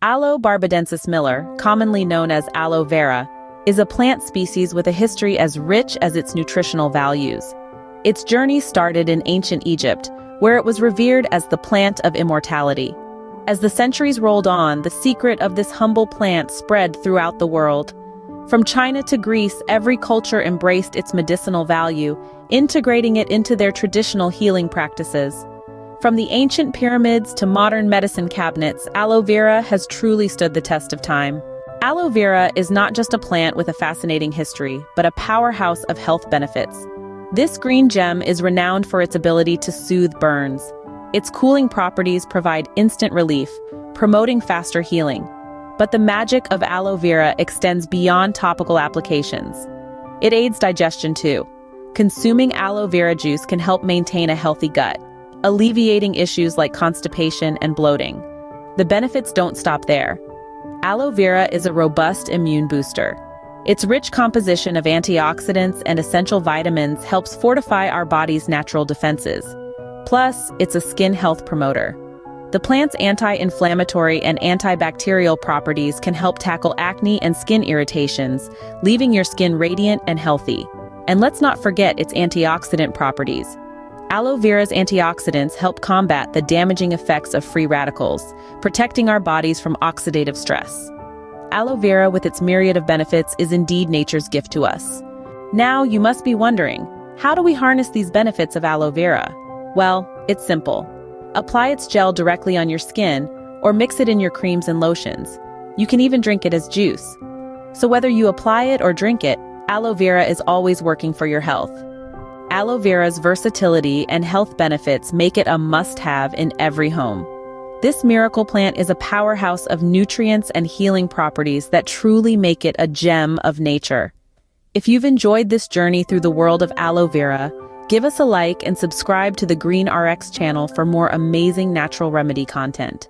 Aloe barbadensis Miller, commonly known as aloe vera, is a plant species with a history as rich as its nutritional values. Its journey started in ancient Egypt, where it was revered as the plant of immortality. As the centuries rolled on, the secret of this humble plant spread throughout the world. From China to Greece, every culture embraced its medicinal value, integrating it into their traditional healing practices. From the ancient pyramids to modern medicine cabinets, aloe vera has truly stood the test of time. Aloe vera is not just a plant with a fascinating history, but a powerhouse of health benefits. This green gem is renowned for its ability to soothe burns. Its cooling properties provide instant relief, promoting faster healing. But the magic of aloe vera extends beyond topical applications. It aids digestion too. Consuming aloe vera juice can help maintain a healthy gut, alleviating issues like constipation and bloating. The benefits don't stop there. Aloe vera is a robust immune booster. Its rich composition of antioxidants and essential vitamins helps fortify our body's natural defenses. Plus, it's a skin health promoter. The plant's anti-inflammatory and antibacterial properties can help tackle acne and skin irritations, leaving your skin radiant and healthy. And let's not forget its antioxidant properties. Aloe vera's antioxidants help combat the damaging effects of free radicals, protecting our bodies from oxidative stress. Aloe vera, with its myriad of benefits, is indeed nature's gift to us. Now, you must be wondering, how do we harness these benefits of aloe vera? Well, it's simple. Apply its gel directly on your skin, or mix it in your creams and lotions. You can even drink it as juice. So whether you apply it or drink it, aloe vera is always working for your health. Aloe vera's versatility and health benefits make it a must-have in every home. This miracle plant is a powerhouse of nutrients and healing properties that truly make it a gem of nature. If you've enjoyed this journey through the world of aloe vera, give us a like and subscribe to the Green RX channel for more amazing natural remedy content.